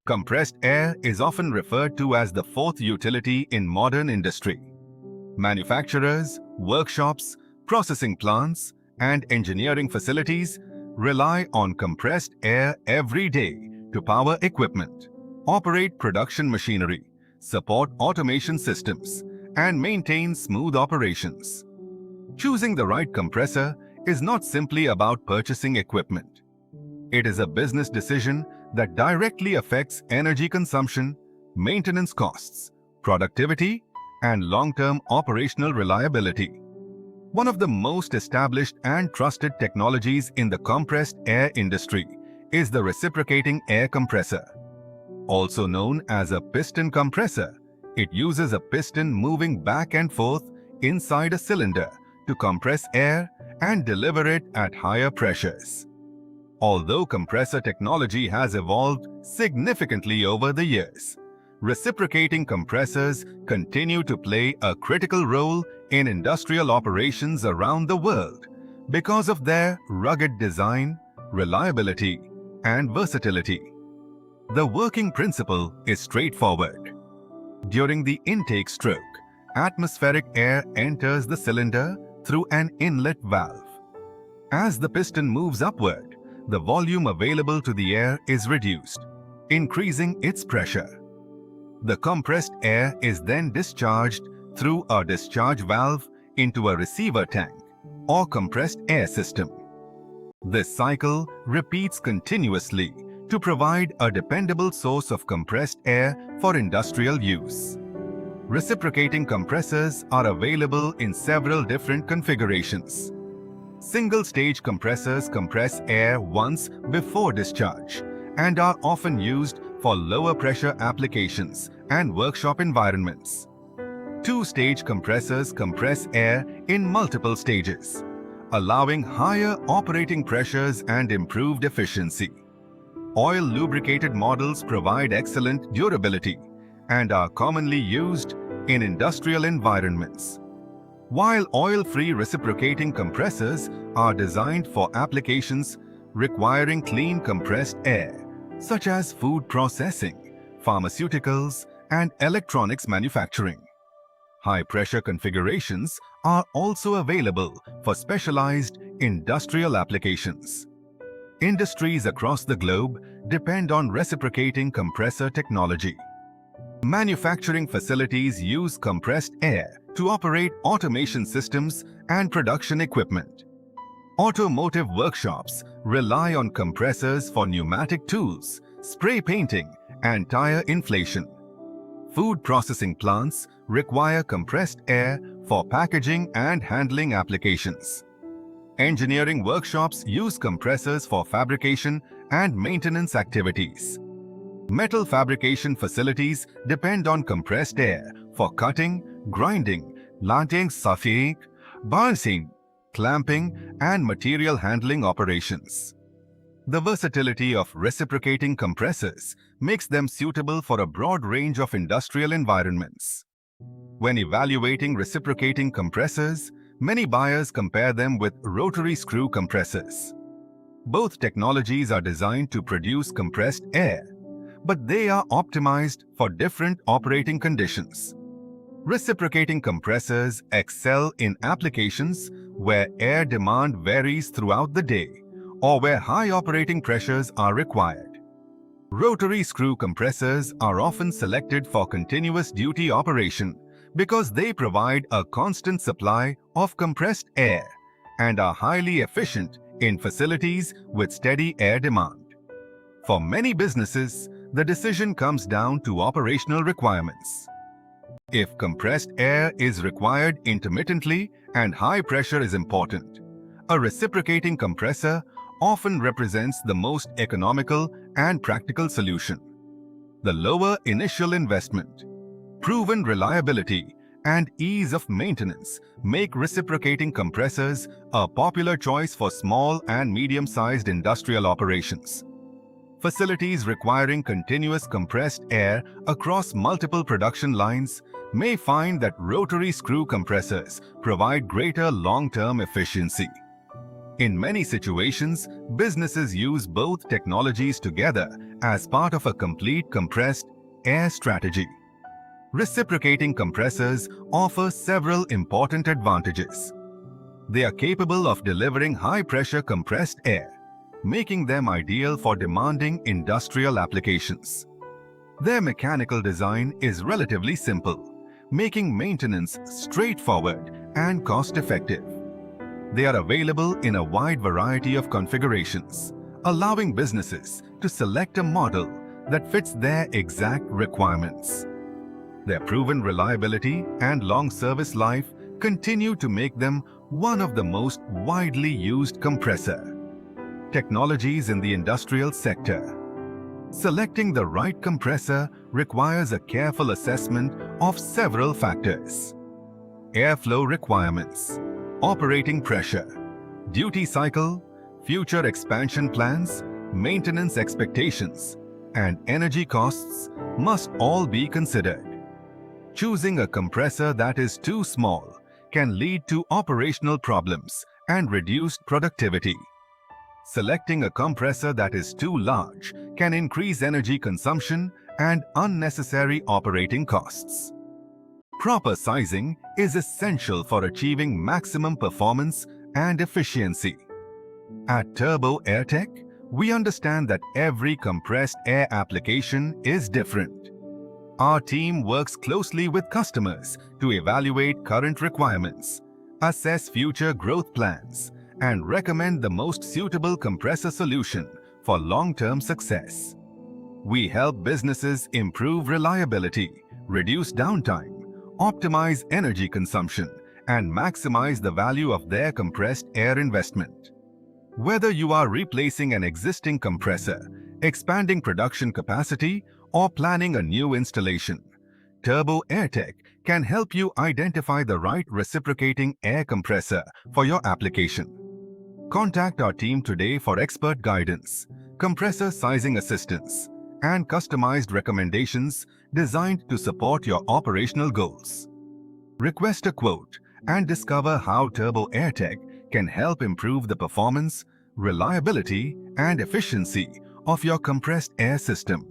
Compressed air is often referred to as the fourth utility in modern industry. Manufacturers, workshops, processing plants, and engineering facilities rely on compressed air every day to power equipment, operate production machinery, support automation systems, and maintain smooth operations. Choosing the right compressor is not simply about purchasing equipment. It is a business decision that directly affects energy consumption, maintenance costs, productivity, and long-term operational reliability. One of the most established and trusted technologies in the compressed air industry is the reciprocating air compressor. Also known as a piston compressor, it uses a piston moving back and forth inside a cylinder to compress air and deliver it at higher pressures. Although compressor technology has evolved significantly over the years, reciprocating compressors continue to play a critical role in industrial operations around the world because of their rugged design, reliability, and versatility. The working principle is straightforward. During the intake stroke, atmospheric air enters the cylinder through an inlet valve. As the piston moves upward, the volume available to the air is reduced, increasing its pressure. The compressed air is then discharged through a discharge valve into a receiver tank or compressed air system. This cycle repeats continuously to provide a dependable source of compressed air for industrial use. Reciprocating compressors are available in several different configurations. Single-stage compressors compress air once before discharge and are often used for lower pressure applications and workshop environments. Two-stage compressors compress air in multiple stages, allowing higher operating pressures and improved efficiency. Oil-lubricated models provide excellent durability and are commonly used in industrial environments, while oil-free reciprocating compressors are designed for applications requiring clean compressed air, such as food processing, pharmaceuticals, and electronics manufacturing. High-pressure configurations are also available for specialized industrial applications. Industries across the globe depend on reciprocating compressor technology. Manufacturing facilities use compressed air to operate automation systems and production equipment. Automotive workshops rely on compressors for pneumatic tools, spray painting, and tire inflation. Food processing plants require compressed air for packaging and handling applications. Engineering workshops use compressors for fabrication and maintenance activities. Metal fabrication facilities depend on compressed air for cutting, grinding, latting safik, balancing, clamping, and material handling operations. The versatility of reciprocating compressors makes them suitable for a broad range of industrial environments. When evaluating reciprocating compressors, many buyers compare them with rotary screw compressors. Both technologies are designed to produce compressed air, but they are optimized for different operating conditions. Reciprocating compressors excel in applications where air demand varies throughout the day or where high operating pressures are required. Rotary screw compressors are often selected for continuous duty operation because they provide a constant supply of compressed air and are highly efficient in facilities with steady air demand. For many businesses, the decision comes down to operational requirements. If compressed air is required intermittently and high pressure is important, a reciprocating compressor often represents the most economical and practical solution. The lower initial investment, proven reliability, and ease of maintenance make reciprocating compressors a popular choice for small and medium-sized industrial operations. Facilities requiring continuous compressed air across multiple production lines may find that rotary screw compressors provide greater long-term efficiency. In many situations, businesses use both technologies together as part of a complete compressed air strategy. Reciprocating compressors offer several important advantages. They are capable of delivering high-pressure compressed air, making them ideal for demanding industrial applications. Their mechanical design is relatively simple, making maintenance straightforward and cost-effective. They are available in a wide variety of configurations, allowing businesses to select a model that fits their exact requirements. Their proven reliability and long service life continue to make them one of the most widely used compressor technologies in the industrial sector. Selecting the right compressor requires a careful assessment of several factors: airflow requirements, operating pressure, duty cycle, future expansion plans, maintenance expectations, and energy costs must all be considered. Choosing a compressor that is too small can lead to operational problems and reduced productivity. Selecting a compressor that is too large can increase energy consumption and unnecessary operating costs. Proper sizing is essential for achieving maximum performance and efficiency. At Turbo Airtech, we understand that every compressed air application is different. Our team works closely with customers to evaluate current requirements, assess future growth plans, and recommend the most suitable compressor solution for long-term success. We help businesses improve reliability, reduce downtime, optimize energy consumption, and maximize the value of their compressed air investment. Whether you are replacing an existing compressor, expanding production capacity, or planning a new installation, Turbo Airtech can help you identify the right reciprocating air compressor for your application. Contact our team today for expert guidance, compressor sizing assistance, and customized recommendations designed to support your operational goals. Request a quote and discover how Turbo Airtech can help improve the performance, reliability, and efficiency of your compressed air system.